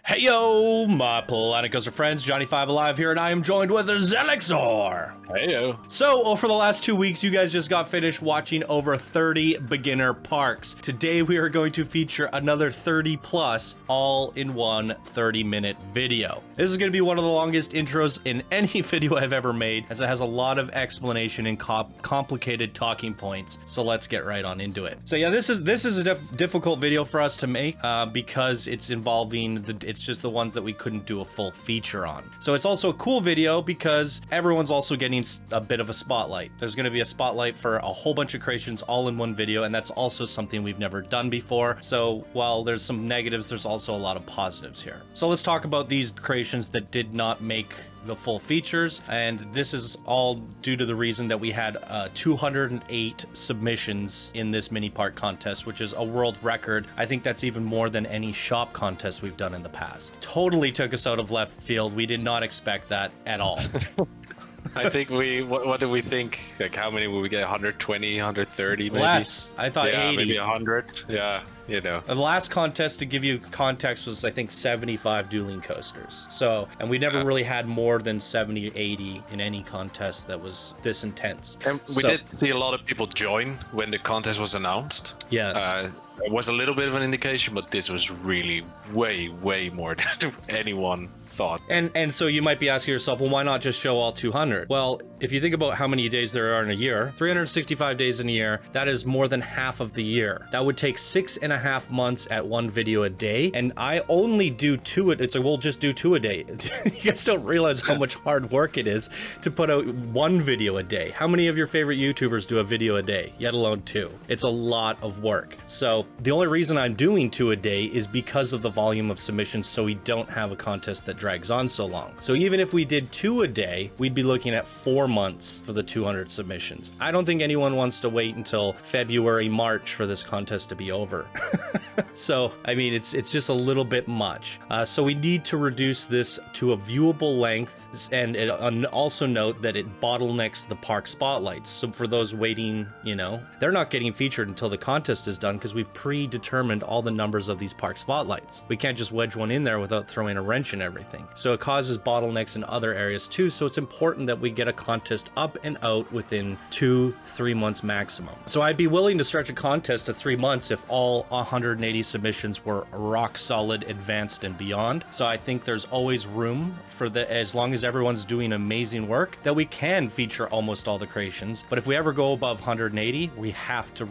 Hey yo, my Rollercoaster friends, Johnny5 Alive here, and I am joined with Zelixor. Hey yo. So, over the last 2 weeks, you guys just got finished watching over 30 beginner parks. Today, we are going to feature another 30 plus, all in one 30-minute video. This is going to be one of the longest intros in any video I've ever made, as it has a lot of explanation and complicated talking points. So let's get right on into it. So yeah, this is a difficult video for us to make because it's involving it's just the ones that we couldn't do a full feature on. So it's also a cool video because everyone's also getting a bit of a spotlight. There's going to be a spotlight for a whole bunch of creations all in one video, and that's also something we've never done before. So while there's some negatives, there's also a lot of positives here. So let's talk about these creations that did not make the full features, and this is all due to the reason that we had 208 submissions in this mini park contest, which is a world record. I think that's even more than any shop contest we've done in the past. Totally took us out of left field. We did not expect that at all. I think what do we think? Like, how many will we get? 120, 130 maybe? Less. I thought 80. Maybe 100. Yeah, you know. The last contest, to give you context, was I think 75 dueling coasters. So, and we never really had more than 70, 80 in any contest that was this intense. And we did see a lot of people join when the contest was announced. Yes. It was a little bit of an indication, but this was really way more than anyone thought. And so you might be asking yourself, well, why not just show all 200? Well, if you think about how many days there are in a year, 365 days in a year, that is more than half of the year. That would take 6.5 months at one video a day, and I only do two. It's like, we'll just do two a day. You guys don't realize how much hard work it is to put out one video a day. How many of your favorite YouTubers do a video a day, yet alone two? It's a lot of work. So the only reason I'm doing two a day is because of the volume of submissions, so we don't have a contest that drags on so long. So even if we did two a day, we'd be looking at 4 months for the 200 submissions. I don't think anyone wants to wait until February, March for this contest to be over. So, I mean, it's just a little bit much. So we need to reduce this to a viewable length, and also note that it bottlenecks the park spotlights. So for those waiting, you know, they're not getting featured until the contest is done because we've predetermined all the numbers of these park spotlights. We can't just wedge one in there without throwing a wrench in everything. So it causes bottlenecks in other areas too. So it's important that we get a contest up and out within 2-3 months maximum. So I'd be willing to stretch a contest to 3 months if all 180 submissions were rock solid, advanced, and beyond. So I think there's always room for as long as everyone's doing amazing work, that we can feature almost all the creations. But if we ever go above 180, we have to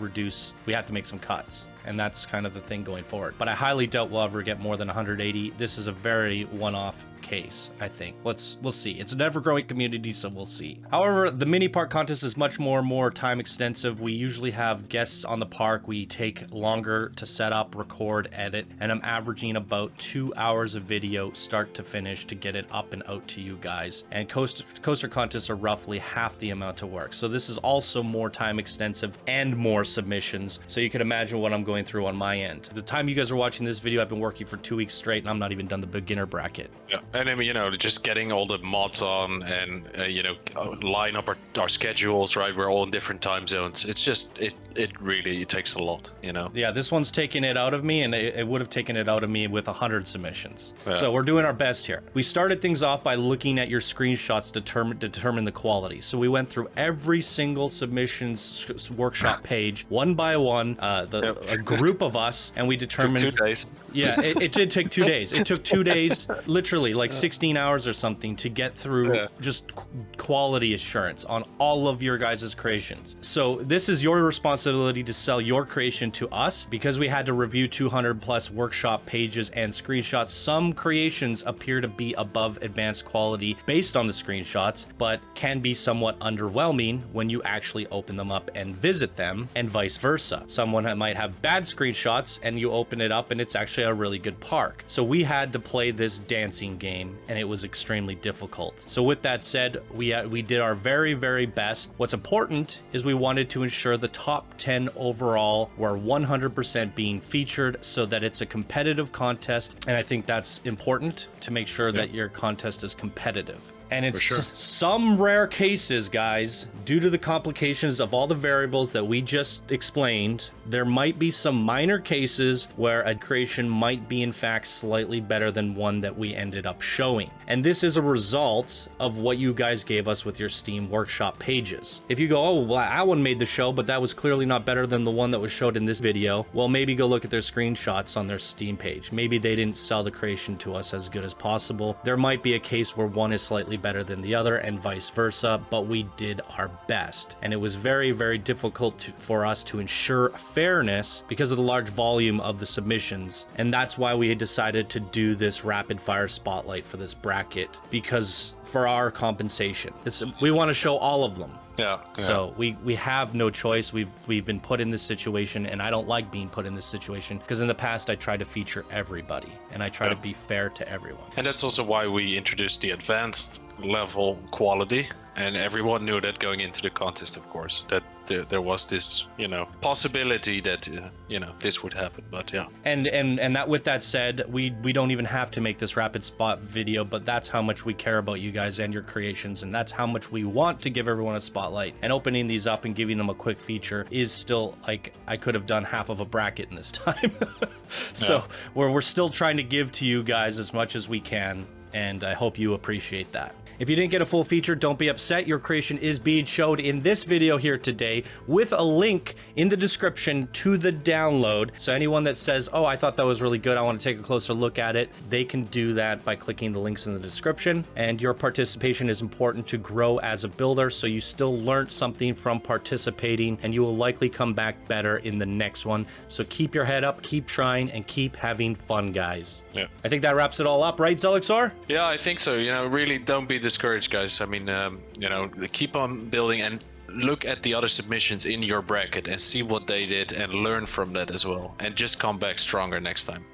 make some cuts. And that's kind of the thing going forward. But I highly doubt we'll ever get more than 180. This is a very one-off case, I think. We'll see. It's an ever-growing community, so we'll see. However, the mini park contest is much more time extensive. We usually have guests on the park. We take longer to set up, record, edit, and I'm averaging about 2 hours of video start to finish to get it up and out to you guys. And coaster contests are roughly half the amount of work. So this is also more time extensive and more submissions. So you can imagine what I'm going through on my end. The time you guys are watching this video, I've been working for 2 weeks straight, and I'm not even done the beginner bracket. Yeah. And I mean, you know, just getting all the mods on and, you know, line up our schedules, right? We're all in different time zones. It's just, it really takes a lot, you know? Yeah, this one's taking it out of me, and it would have taken it out of me with 100 submissions. Yeah. So we're doing our best here. We started things off by looking at your screenshots to determine the quality. So we went through every single submissions workshop page, one by one, a group of us, and we determined... Took 2 days. Yeah, it did take 2 days. It took 2 days, literally, like 16 hours or something, to get through just quality assurance on all of your guys' creations. So this is your responsibility to sell your creation to us, because we had to review 200 plus workshop pages and screenshots. Some creations appear to be above advanced quality based on the screenshots, but can be somewhat underwhelming when you actually open them up and visit them, and vice versa. Someone might have bad screenshots and you open it up and it's actually a really good park. So we had to play this dancing game, and it was extremely difficult. So with that said, we did our very best. What's important is we wanted to ensure the top 10 overall were 100% being featured, so that it's a competitive contest, and I think that's important to make sure that your contest is competitive. And in sure. some rare cases, guys, due to the complications of all the variables that we just explained, there might be some minor cases where a creation might be in fact slightly better than one that we ended up showing. And this is a result of what you guys gave us with your Steam Workshop pages. If you go, oh, well, that one made the show, but that was clearly not better than the one that was showed in this video, well, maybe go look at their screenshots on their Steam page. Maybe they didn't sell the creation to us as good as possible. There might be a case where one is slightly better than the other and vice versa, but we did our best. And it was very, very difficult for us to ensure fairness because of the large volume of the submissions. And that's why we had decided to do this rapid fire spotlight for this bracket, because for our compensation, we want to show all of them. Yeah. So we have no choice. We've been put in this situation, and I don't like being put in this situation because in the past I try to feature everybody and I try to be fair to everyone. And that's also why we introduced the advanced level quality, and everyone knew that going into the contest, of course, that there was this, possibility that this would happen. But yeah. And that, with that said, we don't even have to make this rapid spot video, but that's how much we care about you guys and your creations, and that's how much we want to give everyone a spotlight. And opening these up and giving them a quick feature is still, like, I could have done half of a bracket in this time. So we're still trying to give to you guys as much as we can, and I hope you appreciate that. If you didn't get a full feature, don't be upset. Your creation is being showed in this video here today with a link in the description to the download. So anyone that says, oh, I thought that was really good, I want to take a closer look at it, they can do that by clicking the links in the description. And your participation is important to grow as a builder, so you still learned something from participating, and you will likely come back better in the next one. So keep your head up, keep trying, and keep having fun, guys. Yeah. I think that wraps it all up, right, Zelixor? Yeah, I think so. Really don't be discouraged, guys. I mean, keep on building and look at the other submissions in your bracket and see what they did and learn from that as well. And just come back stronger next time,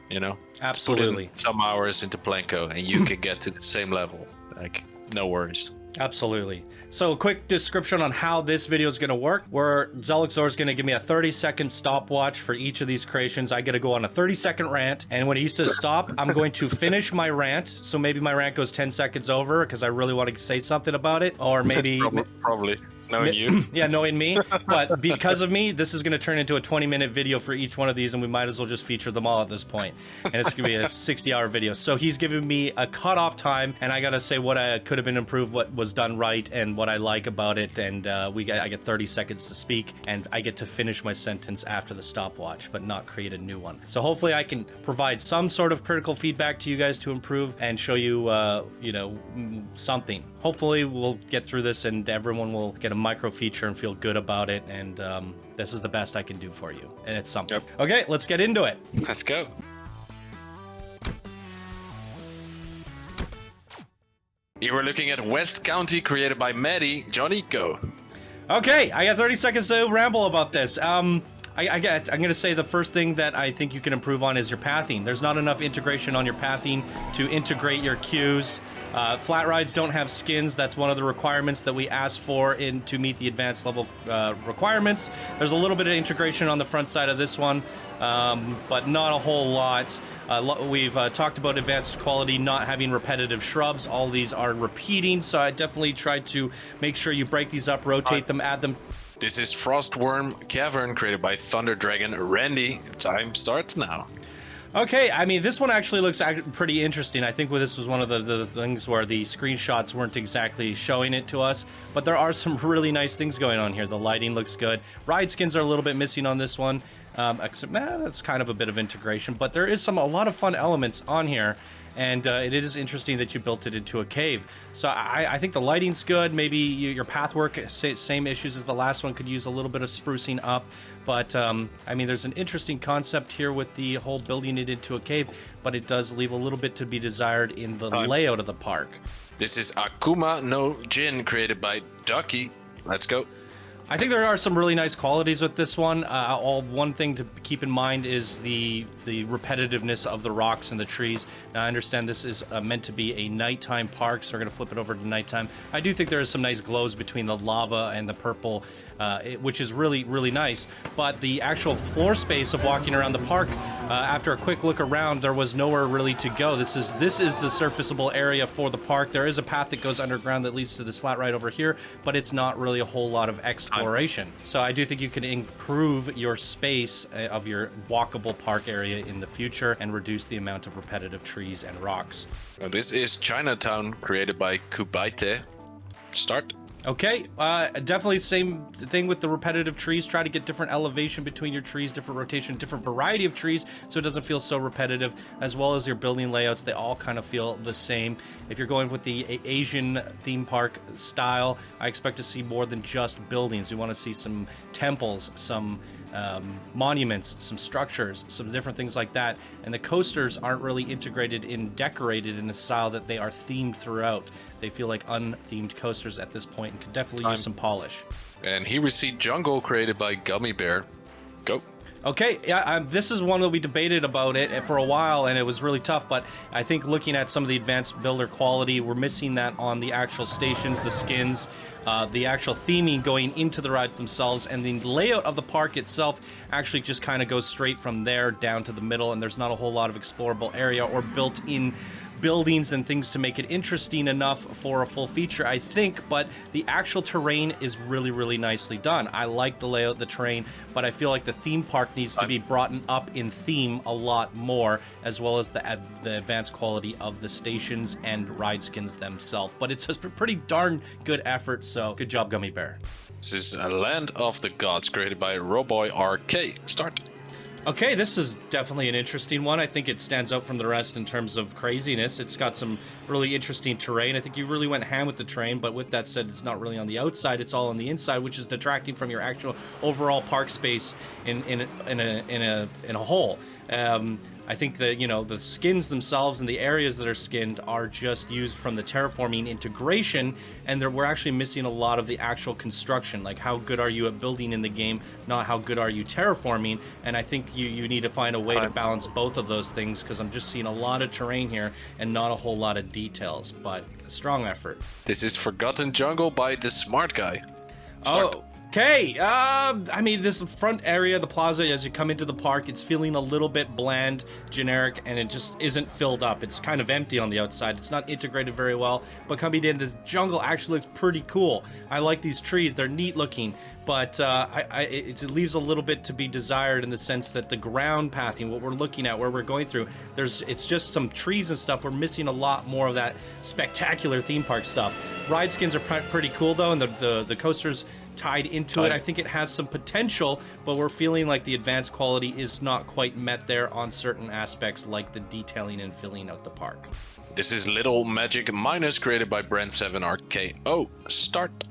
Absolutely. Put in some hours into Planko and you can get to the same level. Like, no worries. Absolutely. So a quick description on how this video is going to work, where Zelixor is going to give me a 30-second stopwatch for each of these creations. I got to go on a 30-second rant, and when he says stop, I'm going to finish my rant. So maybe my rant goes 10 seconds over because I really want to say something about it, or maybe... Probably. Knowing you. Yeah, knowing me. But because of me, this is going to turn into a 20-minute video for each one of these, and we might as well just feature them all at this point. And it's going to be a 60-hour video. So he's giving me a cutoff time, and I got to say what could have been improved, what was done right, and what I like about it. And I get 30 seconds to speak, and I get to finish my sentence after the stopwatch, but not create a new one. So hopefully I can provide some sort of critical feedback to you guys to improve and show you, something. Hopefully we'll get through this and everyone will get a micro feature and feel good about it, and this is the best I can do for you, and it's something. Yep. Okay, let's get into it. Let's go. You were looking at West County, created by Maddie. Johnny, go. Okay, I got 30 seconds to ramble about this. I'm going to say the first thing that I think you can improve on is your pathing. There's not enough integration on your pathing to integrate your queues. Flat rides don't have skins. That's one of the requirements that we asked for to meet the advanced level requirements. There's a little bit of integration on the front side of this one, but not a whole lot. We've talked about advanced quality not having repetitive shrubs. All these are repeating, so I definitely tried to make sure you break these up, rotate them, add them. This is Frostworm Cavern, created by Thunder Dragon Randy. Time starts now. Okay, I mean, this one actually looks pretty interesting. I think this was one of the things where the screenshots weren't exactly showing it to us, but there are some really nice things going on here. The lighting looks good. Ride skins are a little bit missing on this one, except that's kind of a bit of integration, but there is a lot of fun elements on here. And it is interesting that you built it into a cave. So I think the lighting's good. Maybe your pathwork, same issues as the last one, could use a little bit of sprucing up. But, I mean, there's an interesting concept here with the whole building it into a cave, but it does leave a little bit to be desired in the layout of the park. This is Akuma no Jin, created by Ducky. Let's go. I think there are some really nice qualities with this one. One thing to keep in mind is the repetitiveness of the rocks and the trees. Now, I understand this is meant to be a nighttime park, so we're going to flip it over to nighttime. I do think there is some nice glows between the lava and the purple which is really, really nice. But the actual floor space of walking around the park, after a quick look around, there was nowhere really to go. This is the surfaceable area for the park. There is a path that goes underground that leads to this flat right over here, but it's not really a whole lot of exploration. So I do think you can improve your space of your walkable park area in the future and reduce the amount of repetitive trees and rocks. Now, this is Chinatown, created by Kubaite. Start. Okay, definitely same thing with the repetitive trees. Try to get different elevation between your trees, different rotation, different variety of trees, so it doesn't feel so repetitive, as well as your building layouts. They all kind of feel the same. If you're going with the Asian theme park style, I expect to see more than just buildings. We want to see some temples, some monuments, some structures, some different things like that. And the coasters aren't really integrated in, decorated in a style that they are themed throughout. They feel like unthemed coasters at this point and could definitely use some polish. And here we see Jungle, created by Gummy Bear. Go. Okay, yeah, this is one that we debated about it for a while, and it was really tough, but I think looking at some of the advanced builder quality, we're missing that on the actual stations, the skins, the actual theming going into the rides themselves, and the layout of the park itself actually just kind of goes straight from there down to the middle, and there's not a whole lot of explorable area or built-in buildings and things to make it interesting enough for a full feature, I think, but the actual terrain is really, really nicely done. I like the layout, the terrain, but I feel like the theme park needs to be brought up in theme a lot more, as well as the advanced quality of the stations and ride skins themselves. But it's a pretty darn good effort, so good job, Gummy Bear. This is a Land of the Gods, created by Roboy RK. Start. Okay, this is definitely an interesting one. I think it stands out from the rest in terms of craziness. It's got some really interesting terrain. I think you really went ham with the terrain, but with that said, it's not really on the outside. It's all on the inside, which is detracting from your actual overall park space in a whole. I think that, you know, the skins themselves and the areas that are skinned are just used from the terraforming integration, and we're actually missing a lot of the actual construction. Like, how good are you at building in the game, not how good are you terraforming. And I think you need to find a way to balance both of those things, because I'm just seeing a lot of terrain here and not a whole lot of details, but a strong effort. This is Forgotten Jungle by the Smart Guy. Start. Oh. Okay, I mean, this front area, the plaza, as you come into the park, it's feeling a little bit bland, generic, and it just isn't filled up. It's kind of empty on the outside. It's not integrated very well, but coming in, this jungle actually looks pretty cool. I like these trees. They're neat looking, but it leaves a little bit to be desired in the sense that the ground pathing, what we're looking at, where we're going through, it's just some trees and stuff. We're missing a lot more of that spectacular theme park stuff. Ride skins are pretty cool, though, and the coasters tied into it. I think it has some potential, but we're feeling like the advanced quality is not quite met there on certain aspects, like the detailing and filling out the park. This is Little Magic Minus, created by Brand7RKO. Start.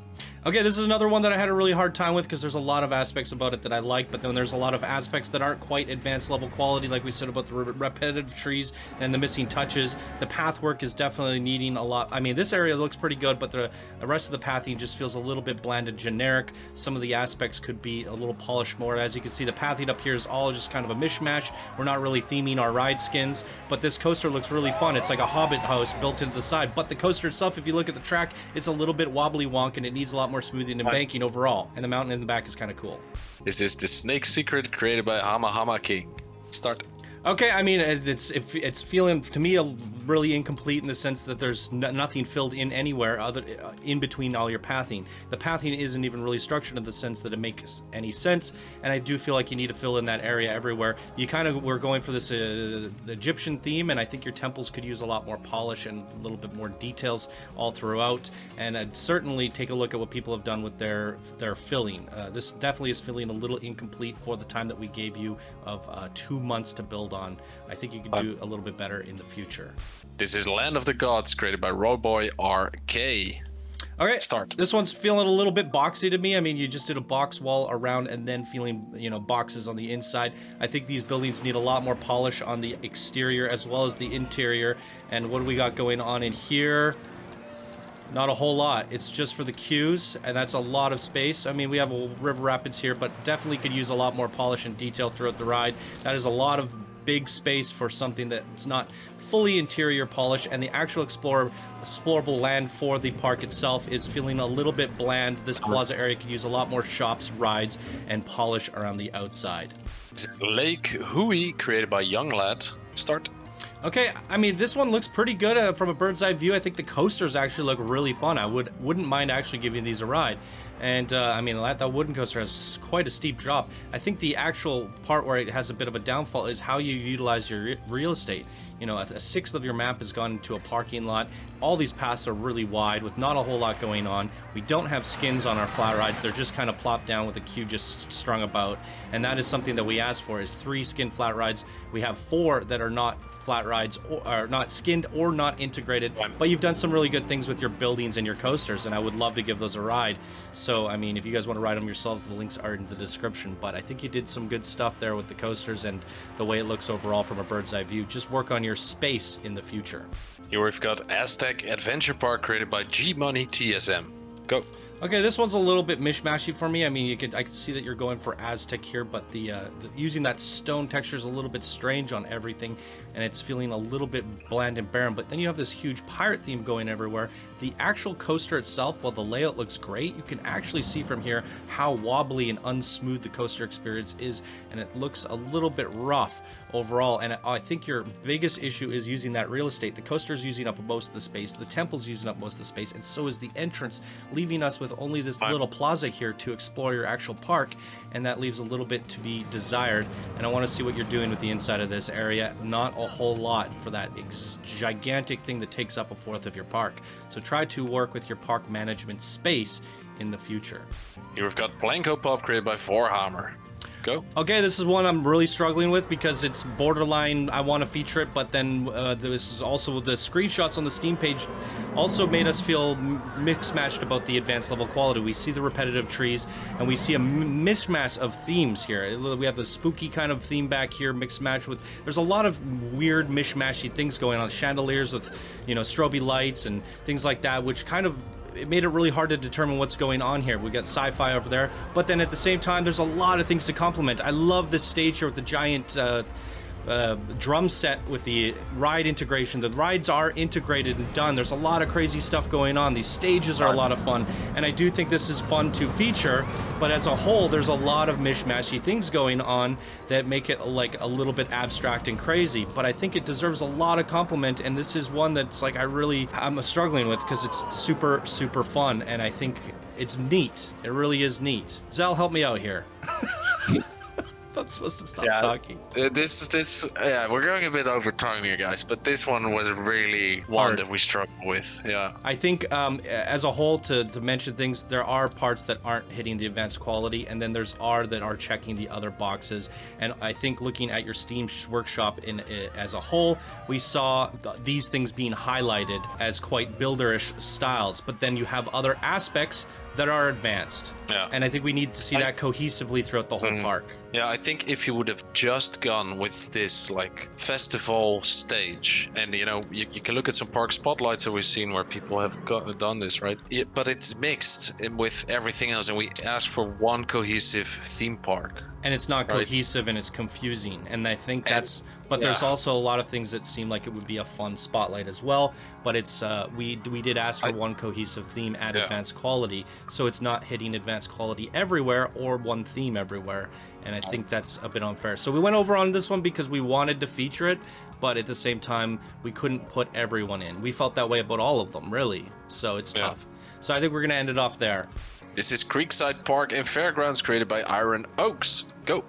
Okay, this is another one that I had a really hard time with, because there's a lot of aspects about it that I like, but then there's a lot of aspects that aren't quite advanced level quality, like we said about the repetitive trees and the missing touches. The path work is definitely needing a lot. I mean, this area looks pretty good, but the rest of the pathing just feels a little bit bland and generic. Some of the aspects could be a little polished more. As you can see, the pathing up here is all just kind of a mishmash. We're not really theming our ride skins, but this coaster looks really fun. It's like a Hobbit house built into the side, but the coaster itself, if you look at the track, it's a little bit wobbly wonk, and it needs a lot more smoothing and banking overall, and the mountain in the back is kind of cool. This is The Snake Secret, created by Hama King. Start. Okay, I mean, it's feeling to me really incomplete in the sense that there's nothing filled in anywhere other in between all your pathing. The pathing isn't even really structured in the sense that it makes any sense, and I do feel like you need to fill in that area everywhere. You kind of were going for this Egyptian theme, and I think your temples could use a lot more polish and a little bit more details all throughout. And I'd certainly take a look at what people have done with their filling. This definitely is feeling a little incomplete for the time that we gave you of 2 months to build on. I think you can do a little bit better in the future. This is Land of the Gods, created by Roboy RK. Okay, Start. This one's feeling a little bit boxy to me. I mean, you just did a box wall around and then feeling, you know, boxes on the inside. I think these buildings need a lot more polish on the exterior as well as the interior. And what do we got going on in here? Not a whole lot. It's just for the queues, and that's a lot of space. I mean, we have a river rapids here, but definitely could use a lot more polish and detail throughout the ride. That is a lot of big space for something that's not fully interior polished, and the actual explorable land for the park itself is feeling a little bit bland. This plaza area could use a lot more shops, rides, and polish around the outside. Lake Hui, created by Young Lad. Start. Okay, I mean, this one looks pretty good from a bird's eye view. I think the coasters actually look really fun. I wouldn't mind actually giving these a ride. And I mean, that wooden coaster has quite a steep drop. I think the actual part where it has a bit of a downfall is how you utilize your real estate. You know, a sixth of your map has gone into a parking lot. All these paths are really wide with not a whole lot going on. We don't have skins on our flat rides. They're just kind of plopped down with a queue just strung about. And that is something that we asked for, is 3 skin flat rides. We have 4 that are not flat rides, or are not skinned or not integrated. But you've done some really good things with your buildings and your coasters, and I would love to give those a ride. So, I mean, if you guys want to ride them yourselves, the links are in the description. But I think you did some good stuff there with the coasters and the way it looks overall from a bird's eye view. Just work on your space in the future. Here we've got Aztec Adventure Park, created by G Money TSM. Go. Okay, this one's a little bit mishmashy for me. I mean, I can see that you're going for Aztec here, but the using that stone texture is a little bit strange on everything, and it's feeling a little bit bland and barren. But then you have this huge pirate theme going everywhere. The actual coaster itself, while the layout looks great, you can actually see from here how wobbly and unsmooth the coaster experience is, and it looks a little bit rough overall. And I think your biggest issue is using that real estate. The coaster is using up most of the space, the temple's using up most of the space, and so is the entrance, leaving us with only this little plaza here to explore your actual park, and that leaves a little bit to be desired. And I want to see what you're doing with the inside of this area. Not a whole lot for that gigantic thing that takes up a fourth of your park. So try to work with your park management space in the future. Here we've got Blanco Pop, created by Forehammer. Go. Okay, this is one I'm really struggling with because it's borderline, I want to feature it, but then this is also, the screenshots on the Steam page also made us feel mixed-matched about the advanced level quality. We see the repetitive trees, and we see a mishmash of themes here. We have the spooky kind of theme back here, mixed match with, there's a lot of weird mishmashy things going on. Chandeliers with, you know, strobe lights and things like that, which kind of, it made it really hard to determine what's going on here. We got sci-fi over there, but then at the same time, there's a lot of things to complement. I love this stage here with the giant drum set with the ride integration. The rides are integrated and done. There's a lot of crazy stuff going on. These stages are a lot of fun, and I do think this is fun to feature, but as a whole, there's a lot of mishmashy things going on that make it like a little bit abstract and crazy, but I think it deserves a lot of compliment, and this is one that's like I'm struggling with because it's super, super fun, and I think it's neat. It really is neat. Zell, help me out here. I'm supposed to stop talking. Yeah, we're going a bit over time here, guys, but this one was really one that we struggled with. Yeah, I think as a whole, to mention things, there are parts that aren't hitting the advanced quality, and then there's that are checking the other boxes. And I think looking at your Steam workshop as a whole, we saw these things being highlighted as quite builderish styles, but then you have other aspects that are advanced. Yeah. And I think we need to see that cohesively throughout the whole park. Yeah, I think if you would have just gone with this like festival stage, and you know, you can look at some park spotlights that we've seen where people have done this, right? But it's mixed with everything else, and we asked for one cohesive theme park. And it's not cohesive, and it's confusing, and I think that's. But there's also a lot of things that seem like it would be a fun spotlight as well. But it's we did ask for one cohesive theme at advanced quality, so it's not hitting advanced quality everywhere or one theme everywhere. And I think that's a bit unfair. So we went over on this one because we wanted to feature it, but at the same time, we couldn't put everyone in. We felt that way about all of them, really. So it's tough. So I think we're going to end it off there. This is Creekside Park and Fairgrounds, created by Iron Oaks. Go.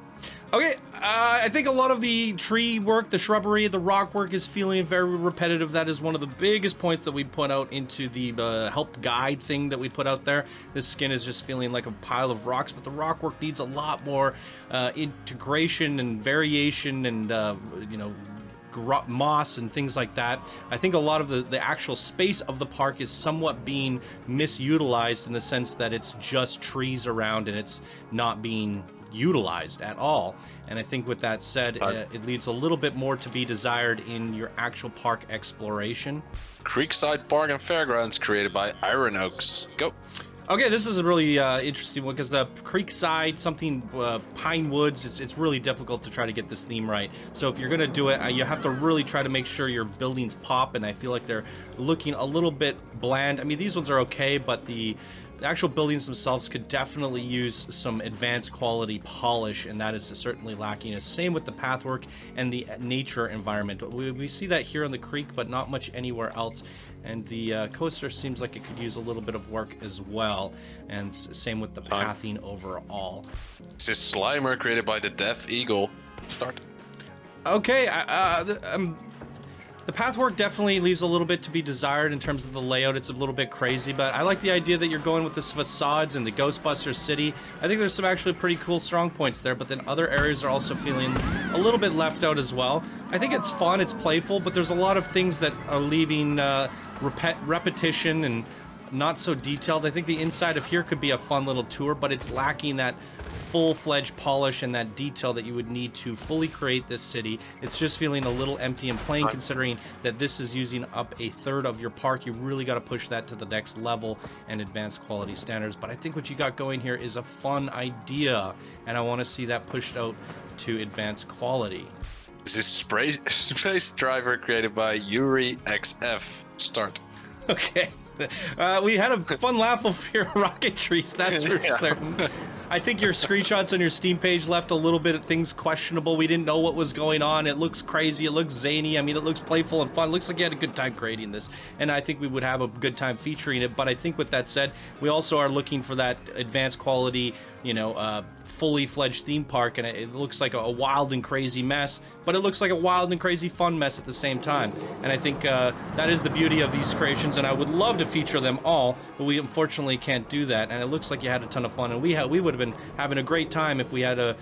Okay, I think a lot of the tree work, the shrubbery, the rock work is feeling very repetitive. That is one of the biggest points that we put out into the help guide thing that we put out there. This skin is just feeling like a pile of rocks, but the rock work needs a lot more integration and variation and, you know, moss and things like that. I think a lot of the actual space of the park is somewhat being misutilized in the sense that it's just trees around and it's not being utilized at all. And I think with that said, it leaves a little bit more to be desired in your actual park exploration. Creekside Park and Fairgrounds, created by Iron Oaks. Go. Okay, this is a really interesting one because the Creekside, something pine woods, it's really difficult to try to get this theme right. So if you're going to do it, you have to really try to make sure your buildings pop, and I feel like they're looking a little bit bland. I mean, these ones are okay, but the actual buildings themselves could definitely use some advanced quality polish, and that is certainly lacking. Same with the pathwork and the nature environment. We see that here on the creek, but not much anywhere else. And the coaster seems like it could use a little bit of work as well. And same with the pathing overall. This is Slimer created by the Deaf Eagle. Start. Okay, the pathwork definitely leaves a little bit to be desired in terms of the layout. It's a little bit crazy, but I like the idea that you're going with the facades and the Ghostbusters city. I think there's some actually pretty cool strong points there, but then other areas are also feeling a little bit left out as well. I think it's fun, it's playful, but there's a lot of things that are leaving repetition and not so detailed. I think the inside of here could be a fun little tour, but it's lacking that full-fledged polish and that detail that you would need to fully create this city. It's just feeling a little empty and plain, considering that this is using up a third of your park. You really got to push that to the next level and advanced quality standards. But I think what you got going here is a fun idea, and I want to see that pushed out to advanced quality. This is Space Driver created by Yuri XF. Start. Okay. We had a fun laugh over your rocket trees, that's for certain. I think your screenshots on your Steam page left a little bit of things questionable. We didn't know what was going on. It looks crazy. It looks zany. I mean, it looks playful and fun. It looks like you had a good time creating this. And I think we would have a good time featuring it. But I think with that said, we also are looking for that advanced quality, fully fledged theme park. And it looks like a wild and crazy mess, but it looks like a wild and crazy fun mess at the same time. And I think that is the beauty of these creations. And I would love to feature them all, but we unfortunately can't do that. And it looks like you had a ton of fun. And we would have been having a great time if we had to,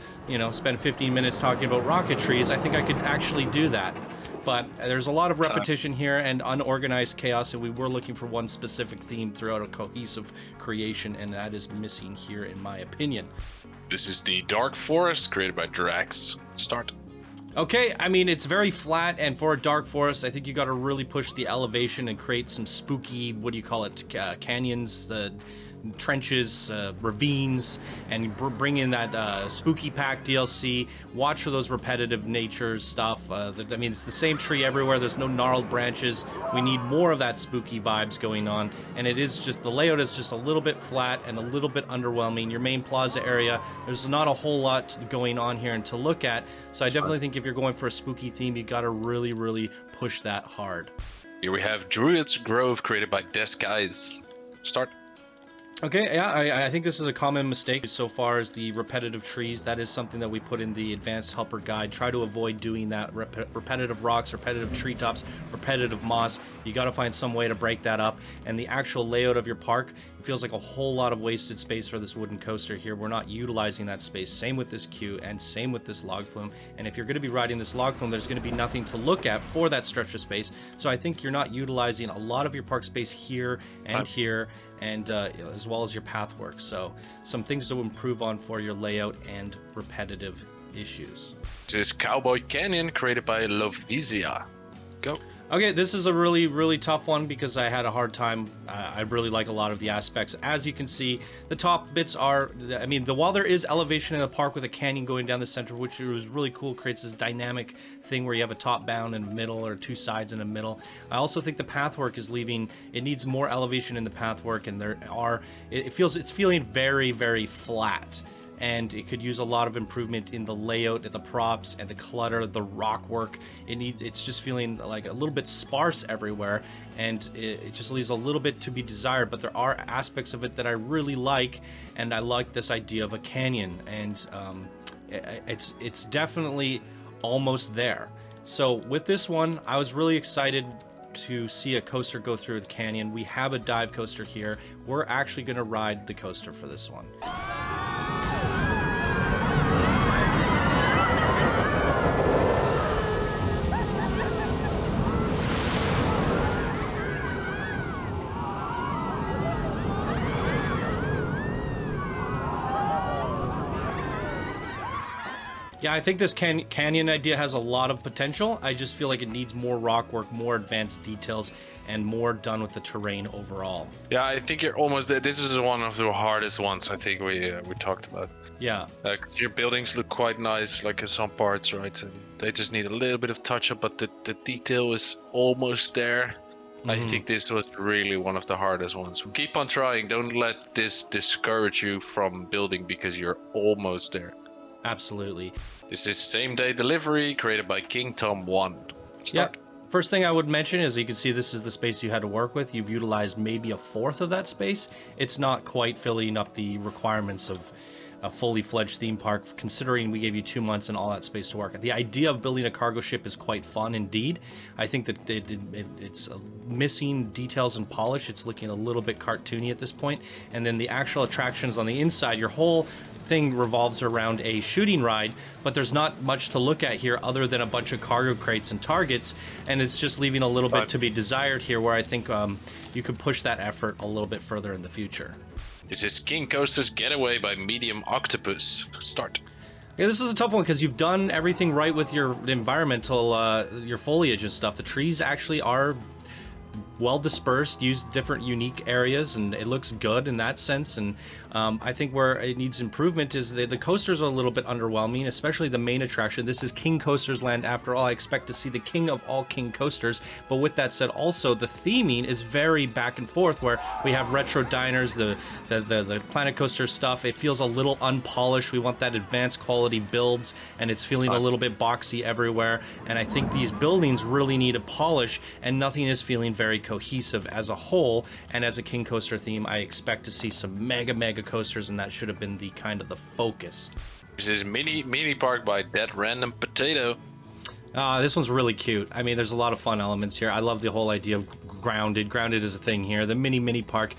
spend 15 minutes talking about rocket trees. I think I could actually do that. But there's a lot of repetition here and unorganized chaos, and we were looking for one specific theme throughout a cohesive creation, and that is missing here, in my opinion. This is the Dark Forest created by Drax. Start. Okay, I mean, it's very flat, and for a dark forest, I think you got to really push the elevation and create some spooky, canyons, trenches, ravines, and bring in that spooky pack DLC. Watch for those repetitive nature stuff. It's the same tree everywhere. There's no gnarled branches. We need more of that spooky vibes going on, and it is just, the layout is just a little bit flat and a little bit underwhelming. Your main plaza area, there's not a whole lot going on here and to look at, so I definitely think if you're going for a spooky theme, you got to really, really push that hard. Here we have Druids Grove created by Disguise. Start. Okay, yeah, I think this is a common mistake so far as the repetitive trees. That is something that we put in the advanced helper guide. Try to avoid doing that. Repetitive rocks, repetitive treetops, repetitive moss. You got to find some way to break that up. And the actual layout of your park, it feels like a whole lot of wasted space for this wooden coaster here. We're not utilizing that space. Same with this queue and same with this log flume. And if you're going to be riding this log flume, there's going to be nothing to look at for that stretch of space. So I think you're not utilizing a lot of your park space here and here, and as well as your pathwork. So some things to improve on for your layout and repetitive issues. This is Cowboy Canyon created by Lavisia. Go. Okay, this is a really, really tough one because I had a hard time. I really like a lot of the aspects. As you can see, the top bits are, while there is elevation in the park with a canyon going down the center, which was really cool, creates this dynamic thing where you have a top bound and middle, or two sides in the middle. I also think the pathwork is leaving, it needs more elevation in the pathwork, and it's feeling very, very flat. And it could use a lot of improvement in the layout, the props, and the clutter, the rock work. It's just feeling like a little bit sparse everywhere, and it just leaves a little bit to be desired. But there are aspects of it that I really like, and I like this idea of a canyon, and it's definitely almost there. So with this one, I was really excited to see a coaster go through the canyon. We have a dive coaster here. We're actually going to ride the coaster for this one. Yeah, I think this canyon idea has a lot of potential. I just feel like it needs more rock work, more advanced details, and more done with the terrain overall. Yeah, I think you're almost there. This is one of the hardest ones I think we talked about. Yeah. Your buildings look quite nice, like in some parts, right? And they just need a little bit of touch up, but the detail is almost there. I think this was really one of the hardest ones. Keep on trying. Don't let this discourage you from building because you're almost there. Absolutely. This is same day delivery created by King Tom 1. Start. Yeah. First thing I would mention is you can see this is the space you had to work with. You've utilized maybe a fourth of that space. It's not quite filling up the requirements of a fully fledged theme park, considering we gave you 2 months and all that space to work. The idea of building a cargo ship is quite fun indeed. I think that it's missing details and polish. It's looking a little bit cartoony at this point. And then the actual attractions on the inside, your whole thing revolves around a shooting ride, but there's not much to look at here other than a bunch of cargo crates and targets, and it's just leaving a little bit to be desired here, where I think you could push that effort a little bit further in the future. This is King Coaster's Getaway by Medium Octopus. Start. Yeah, this is a tough one because you've done everything right with your environmental, your foliage and stuff. The trees actually are well dispersed, use different unique areas, and it looks good in that sense. And I think where it needs improvement is the coasters are a little bit underwhelming, especially the main attraction. This is King Coaster's land after all. I expect to see the king of all king coasters, but with that said, also the theming is very back and forth, where we have retro diners, the Planet Coaster stuff. It feels a little unpolished. We want that advanced quality builds, and it's feeling a little bit boxy everywhere. And I think these buildings really need a polish, and nothing is feeling very cohesive as a whole. And as a King Coaster theme, I expect to see some mega coasters, and that should have been the kind of the focus. This is Mini Park by That Random Potato. This one's really cute. I mean, there's a lot of fun elements here. I love the whole idea of grounded. Grounded is a thing here. The mini park,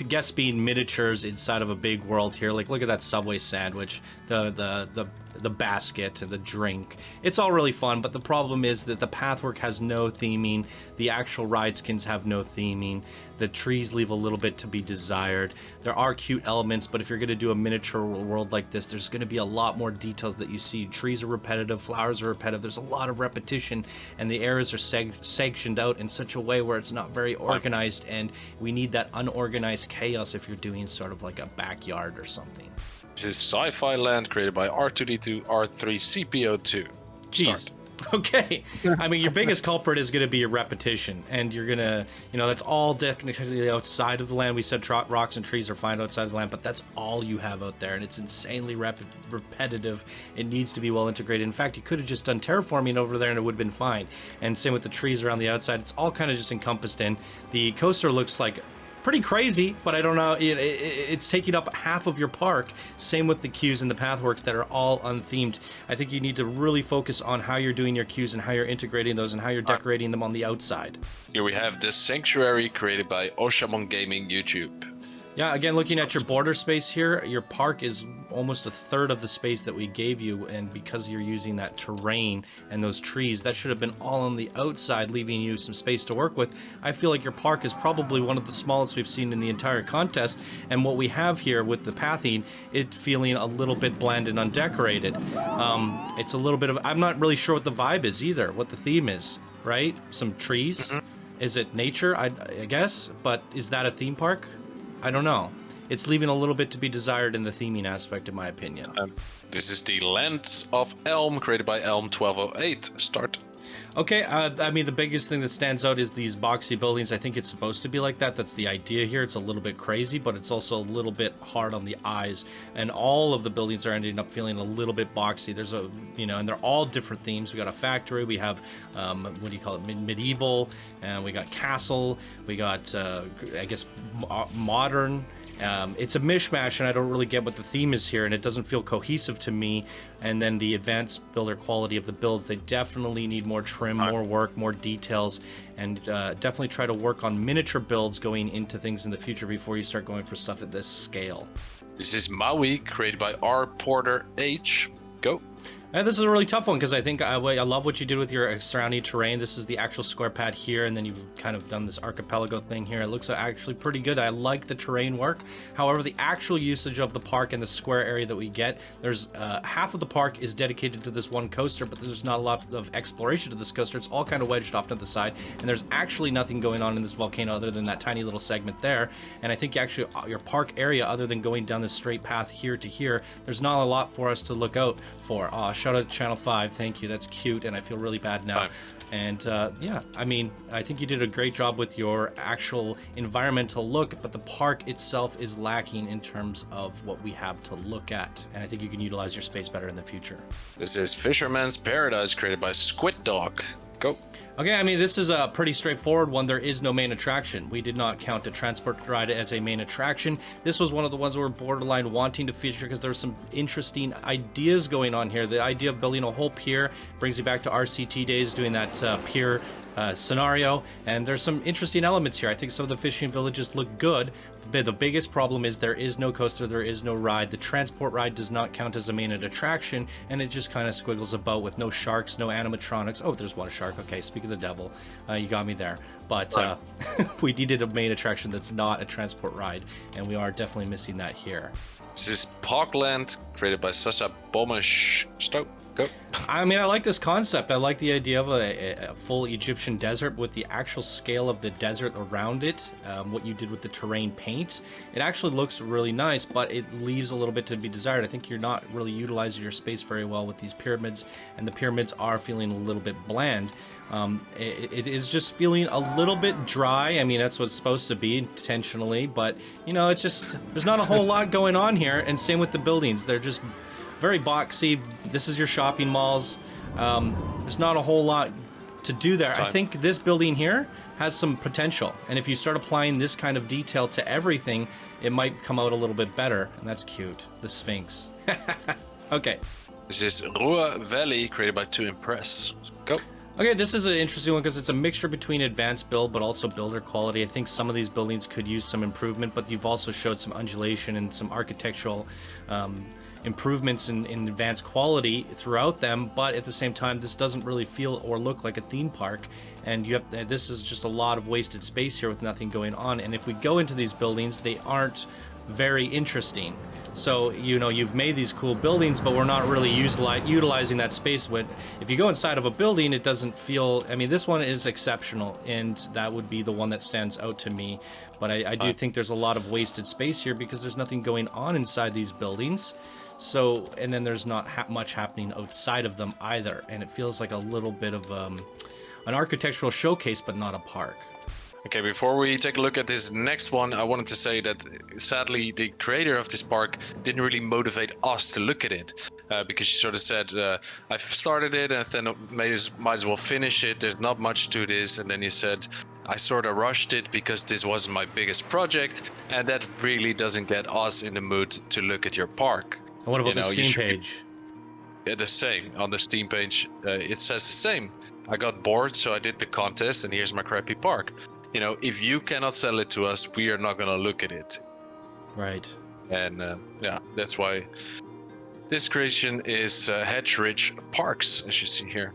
guess being miniatures inside of a big world here. Like, look at that Subway sandwich, the basket, and the drink. It's all really fun, but the problem is that the pathwork has no theming. The actual ride skins have no theming. The trees leave a little bit to be desired. There are cute elements, but if you're going to do a miniature world like this, there's going to be a lot more details that you see. Trees are repetitive, flowers are repetitive. There's a lot of repetition, and the areas are sectioned out in such a way where it's not very organized, and we need that unorganized chaos if you're doing sort of like a backyard or something. This is Sci-Fi Land created by R2D2 R3CPO2. Jeez. Okay. I mean, your biggest culprit is going to be your repetition, and you're going to, that's all technically outside of the land. We said rocks and trees are fine outside of the land, but that's all you have out there, and it's insanely repetitive. It needs to be well integrated. In fact, you could have just done terraforming over there and it would have been fine. And same with the trees around the outside. It's all kind of just encompassed in. The coaster looks like pretty crazy, but I don't know, it's taking up half of your park. Same with the queues and the pathworks that are all unthemed. I think you need to really focus on how you're doing your queues and how you're integrating those and how you're decorating them on the outside. Here we have the Sanctuary created by Oshamon Gaming YouTube. Yeah, again, looking at your border space here, your park is almost a third of the space that we gave you, and because you're using that terrain and those trees, that should have been all on the outside, leaving you some space to work with. I feel like your park is probably one of the smallest we've seen in the entire contest, and what we have here with the pathing, it's feeling a little bit bland and undecorated. It's a little bit of, I'm not really sure what the vibe is either, what the theme is, right? Some trees? Mm-hmm. Is it nature? I guess, but is that a theme park? I don't know. It's leaving a little bit to be desired in the theming aspect, in my opinion. This is the Lands of Elm, created by Elm 1208. Start. Okay, I mean, the biggest thing that stands out is these boxy buildings. I think it's supposed to be like that. That's the idea here. It's a little bit crazy, but it's also a little bit hard on the eyes. And all of the buildings are ending up feeling a little bit boxy. There's a, and they're all different themes. We got a factory. We have, what do you call it, medieval. And we got castle. We got, I guess, modern. It's a mishmash, and I don't really get what the theme is here, and it doesn't feel cohesive to me. And then the advanced builder quality of the builds, they definitely need more trim, more work, more details, and definitely try to work on miniature builds going into things in the future before you start going for stuff at this scale. This is Maui, created by R. Porter H. Go. And this is a really tough one because I think I love what you did with your surrounding terrain. This is the actual square pad here, and then you've kind of done this archipelago thing here. It looks actually pretty good. I like the terrain work. However, the actual usage of the park and the square area that we get, there's half of the park is dedicated to this one coaster, but there's not a lot of exploration to this coaster. It's all kind of wedged off to the side, and there's actually nothing going on in this volcano other than that tiny little segment there. And I think actually your park area, other than going down this straight path here to here, there's not a lot for us to look out for. Shout out to Channel 5, thank you, that's cute, and I feel really bad now. And yeah, I mean, I think you did a great job with your actual environmental look, but the park itself is lacking in terms of what we have to look at, and I think you can utilize your space better in the future. This is Fisherman's Paradise, created by Squid Dog. Go. Okay, I mean, this is a pretty straightforward one. There is no main attraction. We did not count a transport ride as a main attraction. This was one of the ones we were borderline wanting to feature because there were some interesting ideas going on here. The idea of building a whole pier brings you back to RCT days, doing that pier scenario, and there's some interesting elements here. I think some of the fishing villages look good. The biggest problem is there is no coaster, there is no ride. The transport ride does not count as a main attraction, and it just kind of squiggles about with no sharks, no animatronics. Oh, there's one shark. Okay, speak of the devil, you got me there. But we needed a main attraction that's not a transport ride, and we are definitely missing that here. This is Parkland, created by Sasha Bomish. Go. I mean, I like this concept. I like the idea of a full Egyptian desert with the actual scale of the desert around it. What you did with the terrain paint, it actually looks really nice, but it leaves a little bit to be desired. I think you're not really utilizing your space very well with these pyramids, and the pyramids are feeling a little bit bland. It is just feeling a little bit dry. I mean, that's what it's supposed to be intentionally, but you know, it's just, there's not a whole lot going on here. And same with the buildings. They're just very boxy. This is your shopping malls. There's not a whole lot to do there. I think this building here has some potential, and if you start applying this kind of detail to everything, it might come out a little bit better. And that's cute, the Sphinx. Okay. This is Ruhr Valley, created by To Impress. Go. Okay, this is an interesting one because it's a mixture between advanced build but also builder quality. I think some of these buildings could use some improvement, but you've also showed some undulation and some architectural improvements in advanced quality throughout them, but at the same time, this doesn't really feel or look like a theme park, and this is just a lot of wasted space here with nothing going on. And if we go into these buildings, they aren't very interesting. So, you know, you've made these cool buildings, but we're not really utilizing that space. If you go inside of a building, it doesn't feel, I mean, this one is exceptional, and that would be the one that stands out to me. But I do think there's a lot of wasted space here because there's nothing going on inside these buildings. So, and then there's not much happening outside of them either. And it feels like a little bit of an architectural showcase, but not a park. Okay, before we take a look at this next one, I wanted to say that sadly the creator of this park didn't really motivate us to look at it, because she sort of said, I've started it and then might as well finish it, there's not much to this, and then you said, I sort of rushed it because this wasn't my biggest project, and that really doesn't get us in the mood to look at your park. And what about the Steam page? Yeah, the same. On the Steam page, it says the same. I got bored, so I did the contest, and here's my crappy park. You know, if you cannot sell it to us, we are not going to look at it. Right. And yeah, that's why this creation is Hedge Ridge Parks, as you see here.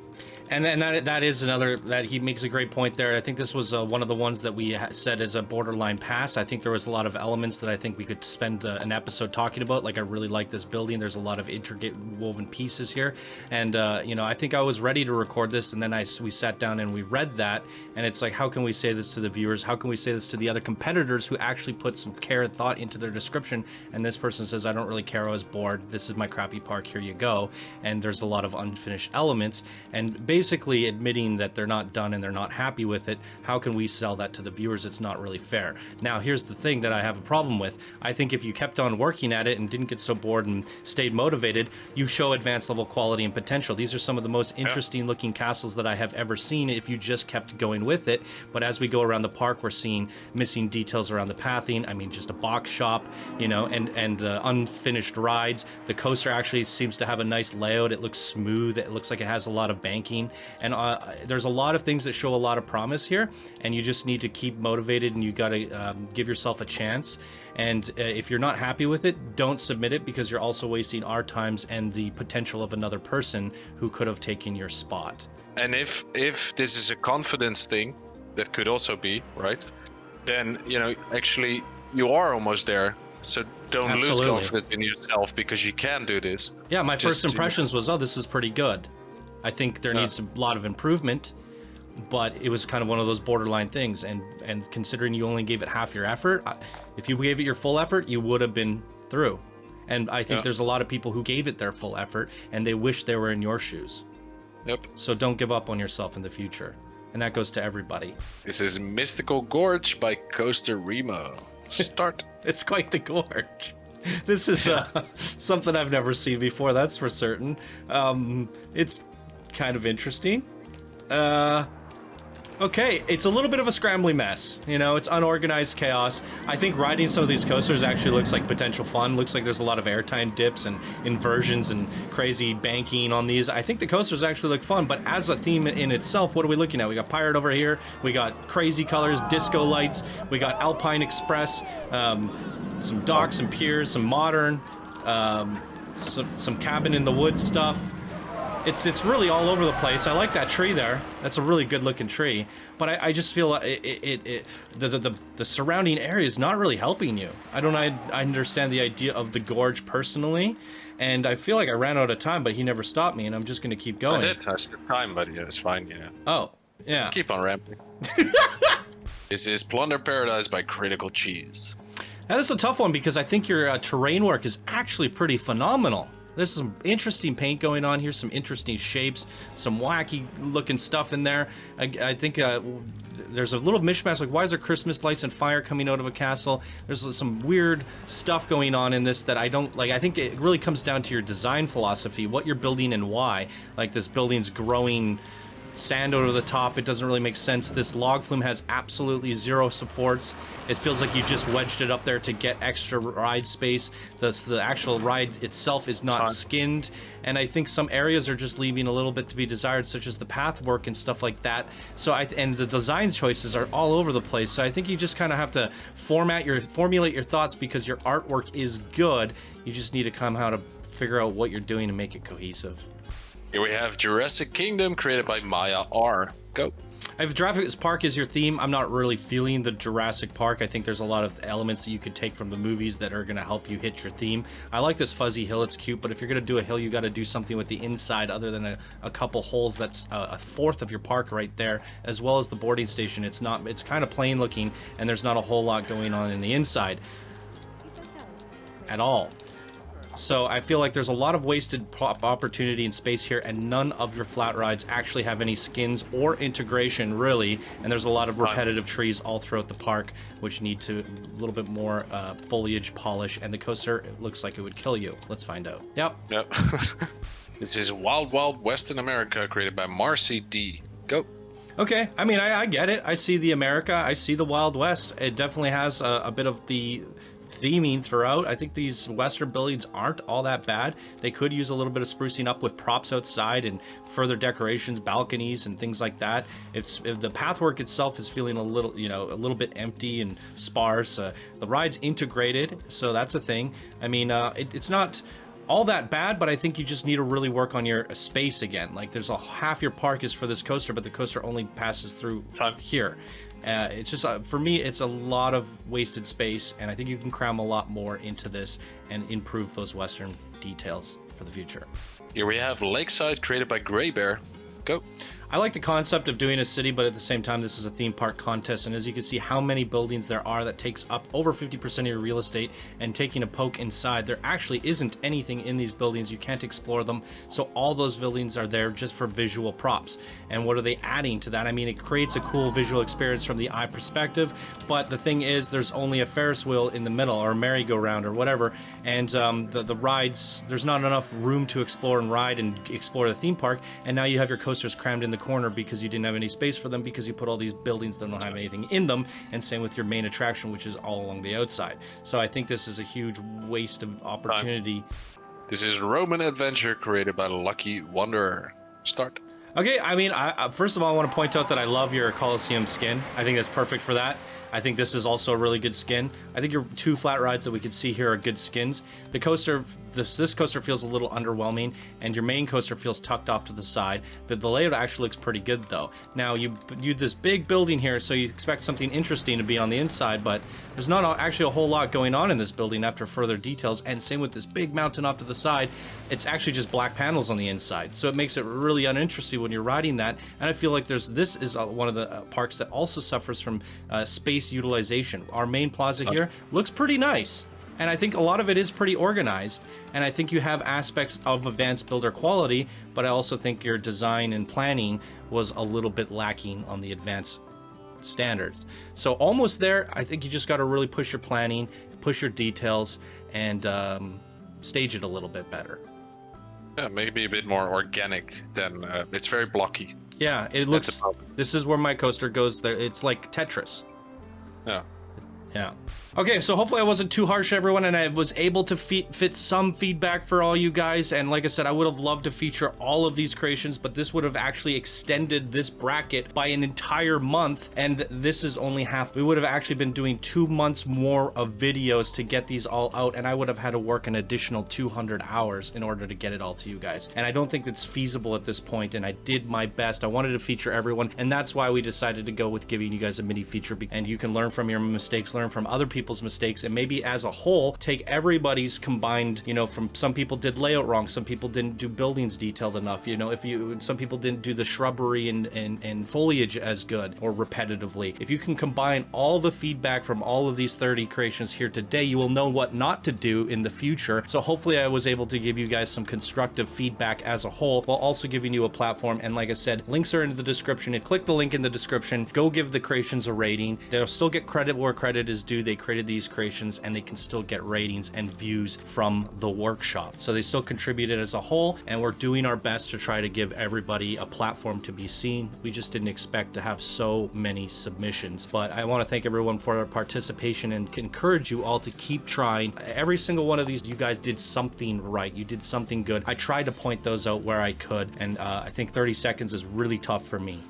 And that is another, that he makes a great point there. I think this was one of the ones that we said as a borderline pass. I think there was a lot of elements that I think we could spend an episode talking about. Like, I really like this building. There's a lot of intricate woven pieces here. And, you know, I think I was ready to record this, and then we sat down and we read that. And it's like, how can we say this to the viewers? How can we say this to the other competitors who actually put some care and thought into their description? And this person says, I don't really care, I was bored. This is my crappy park, here you go. And there's a lot of unfinished elements. And basically admitting that they're not done and they're not happy with it. How can we sell that to the viewers? It's not really fair. Now, here's the thing that I have a problem with. I think if you kept on working at it and didn't get so bored and stayed motivated, you show advanced level quality and potential. These are some of the most interesting looking castles that I have ever seen if you just kept going with it. But as we go around the park, we're seeing missing details around the pathing. I mean, just a box shop, you know, and unfinished rides. The coaster actually seems to have a nice layout. It looks smooth. It looks like it has a lot of banking. exciting. And there's a lot of things that show a lot of promise here, and you just need to keep motivated, and you got to give yourself a chance. And if you're not happy with it, don't submit it, because you're also wasting our times and the potential of another person who could have taken your spot. And if this is a confidence thing, that could also be, right? Then, actually you are almost there. So don't lose confidence in yourself, because you can do this. Yeah, my first impressions was, oh, this is pretty good. I think there needs a lot of improvement, but it was kind of one of those borderline things. And considering you only gave it half your effort, if you gave it your full effort, you would have been through. And I think there's a lot of people who gave it their full effort, and they wish they were in your shoes. Yep. So don't give up on yourself in the future. And that goes to everybody. This is Mystical Gorge by Coaster Remo. Start. It's quite the gorge. This is something I've never seen before, that's for certain. It's kind of interesting. Okay, it's a little bit of a scrambly mess. It's unorganized chaos. I think riding some of these coasters actually looks like potential fun. Looks like there's a lot of airtime dips and inversions and crazy banking on these. I think the coasters actually look fun, but as a theme in itself, what are we looking at? We got Pirate over here. We got crazy colors, disco lights. We got Alpine Express, some docks and piers, some modern, some cabin in the woods stuff. It's really all over the place. I like that tree there. That's a really good looking tree. But I just feel the surrounding area is not really helping you. I understand the idea of the gorge personally, and I feel like I ran out of time, but he never stopped me, and I'm just gonna keep going. I did. I skipped time, but yeah, it's fine. Yeah. Oh, yeah. Keep on ramping. This is Plunder Paradise by Critical Cheese. Now, this is a tough one, because I think your terrain work is actually pretty phenomenal. There's some interesting paint going on here, some interesting shapes, some wacky looking stuff in there. I think there's a little mishmash, like why is there Christmas lights and fire coming out of a castle? There's some weird stuff going on in this that I don't like. I think it really comes down to your design philosophy, what you're building and why. Like this building's growing sand over the top. It doesn't really make sense. This log flume has absolutely zero supports. It feels like you just wedged it up there to get extra ride space. The actual ride itself is not skinned, and I think some areas are just leaving a little bit to be desired, such as the path work and stuff like that. So and the design choices are all over the place. So I think you just kind of have to formulate your thoughts, because your artwork is good. You just need to come how to figure out what you're doing to make it cohesive. Here we have Jurassic Kingdom, created by Maya R. Go. If Jurassic Park is your theme, I'm not really feeling the Jurassic Park. I think there's a lot of elements that you could take from the movies that are going to help you hit your theme. I like this fuzzy hill. It's cute, but if you're going to do a hill, you got to do something with the inside other than a couple holes. That's a fourth of your park right there, as well as the boarding station. It's kind of plain looking, and there's not a whole lot going on in the inside at all. So I feel like there's a lot of wasted opportunity and space here, and none of your flat rides actually have any skins or integration, really. And there's a lot of repetitive trees all throughout the park, which need a little bit more foliage polish. And the coaster, it looks like it would kill you. Let's find out. Yep. This is Wild Wild Western America, created by Marcy D. Go. Okay, I mean, I get it. I see the America. I see the Wild West. It definitely has a bit of the theming throughout. I think these western buildings aren't all that bad. They could use a little bit of sprucing up with props outside and further decorations, balconies and things like that. If the pathwork itself is feeling a little bit empty and sparse. The ride's integrated, so that's a thing. I mean, it's not all that bad, but I think you just need to really work on your space again. Like there's half your park is for this coaster, but the coaster only passes through here. It's just, for me, it's a lot of wasted space, and I think you can cram a lot more into this and improve those western details for the future. Here we have Lakeside, created by Grey Bear. Go. I like the concept of doing a city, but at the same time, this is a theme park contest, and as you can see how many buildings there are, that takes up over 50% of your real estate, and taking a poke inside, there actually isn't anything in these buildings. You can't explore them, so all those buildings are there just for visual props. And what are they adding to that? I mean, it creates a cool visual experience from the eye perspective, but the thing is, there's only a Ferris wheel in the middle, or a merry-go-round, or whatever, and the rides, there's not enough room to explore and ride and explore the theme park, and now you have your coasters crammed in the corner because you didn't have any space for them, because you put all these buildings that don't have anything in them, and same with your main attraction, which is all along the outside. So I think this is a huge waste of opportunity. This is Roman Adventure, created by Lucky Wanderer. Start. Okay, I mean, first of all, I want to point out that I love your Coliseum skin. I think that's perfect for that. I think this is also a really good skin. I think your 2 flat rides that we can see here are good skins. The coaster, this coaster feels a little underwhelming, and your main coaster feels tucked off to the side. The layout actually looks pretty good though. Now you this big building here, so you expect something interesting to be on the inside, but there's not actually a whole lot going on in this building after further details. And same with this big mountain off to the side. It's actually just black panels on the inside, so it makes it really uninteresting when you're riding that. And I feel like this is one of the parks that also suffers from space utilization. Our main plaza here looks pretty nice, and I think a lot of it is pretty organized, and I think you have aspects of advanced builder quality, but I also think your design and planning was a little bit lacking on the advanced standards. So almost there. I think you just got to really push your planning, push your details, and stage it a little bit better. Yeah, maybe a bit more organic than it's very blocky. Yeah, it looks. This is where my coaster goes. There, it's like Tetris. Yeah. Yeah. Okay, so hopefully I wasn't too harsh, everyone, and I was able to fit some feedback for all you guys. And like I said, I would have loved to feature all of these creations, but this would have actually extended this bracket by an entire month, and this is only half. We would have actually been doing 2 months more of videos to get these all out, and I would have had to work an additional 200 hours in order to get it all to you guys. And I don't think that's feasible at this point, and I did my best. I wanted to feature everyone, and that's why we decided to go with giving you guys a mini feature, and you can learn from your mistakes, learn from other people's mistakes, and maybe as a whole take everybody's combined, you know, from some people did layout wrong, some people didn't do buildings detailed enough, you know, some people didn't do the shrubbery and foliage as good or repetitively. If you can combine all the feedback from all of these 30 creations here today, you will know what not to do in the future. So hopefully I was able to give you guys some constructive feedback as a whole, while also giving you a platform. And like I said, links are in the description. If you click the link in the description, go give the creations a rating. They'll still get credit where credit is due. They created these creations, and they can still get ratings and views from the workshop. So they still contributed as a whole, and we're doing our best to try to give everybody a platform to be seen. We just didn't expect to have so many submissions, but I want to thank everyone for their participation and encourage you all to keep trying. Every single one of these, you guys did something right. You did something good. I tried to point those out where I could, and I think 30 seconds is really tough for me.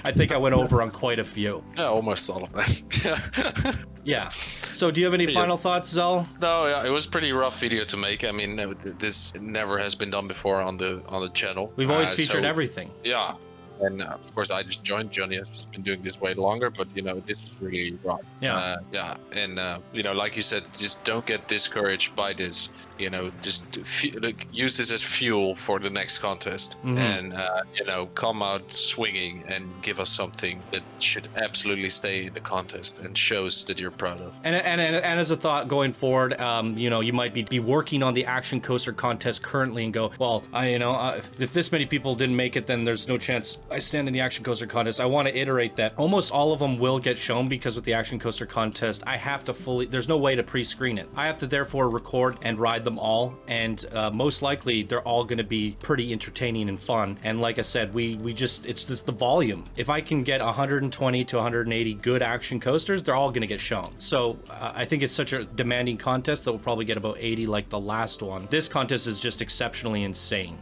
I think I went over on quite a few. Yeah, almost all of them. Yeah. So do you have any final thoughts, Zell? No, yeah, it was a pretty rough video to make. I mean, this never has been done before on the channel. We've always featured everything. Yeah. And of course, I just joined. Johnny has been doing this way longer, but you know, this is really rough. Yeah. Yeah. And you know, like you said, just don't get discouraged by this. You know, just use this as fuel for the next contest, and you know, come out swinging and give us something that should absolutely stay in the contest and shows that you're proud of. And as a thought going forward, you know, you might be working on the action coaster contest currently and go, well, if this many people didn't make it, then there's no chance I stand in the action coaster contest. I want to iterate that almost all of them will get shown, because with the action coaster contest, I have to there's no way to pre-screen it. I have to therefore record and ride them all, and most likely they're all going to be pretty entertaining and fun. And like I said, it's just the volume. If I can get 120 to 180 good action coasters, they're all going to get shown. So I think it's such a demanding contest that we'll probably get about 80 like the last one. This contest is just exceptionally insane.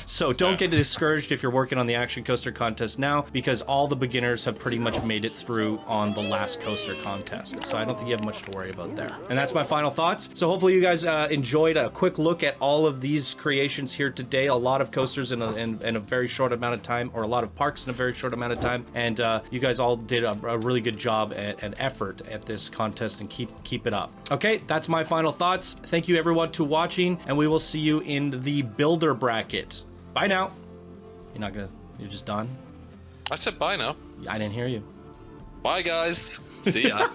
So don't get discouraged if you're working on the action coaster contest now, because all the beginners have pretty much made it through on the last coaster contest. So I don't think you have much to worry about there. And that's my final thoughts. So hopefully you guys enjoyed a quick look at all of these creations here today. A lot of coasters in a very short amount of time, or a lot of parks in a very short amount of time. And you guys all did a really good job and effort at this contest, and keep it up. Okay, that's my final thoughts. Thank you everyone to watching, and we will see you in the builder bracket. Bye now. You're just done? I said bye now. I didn't hear you. Bye, guys. See ya.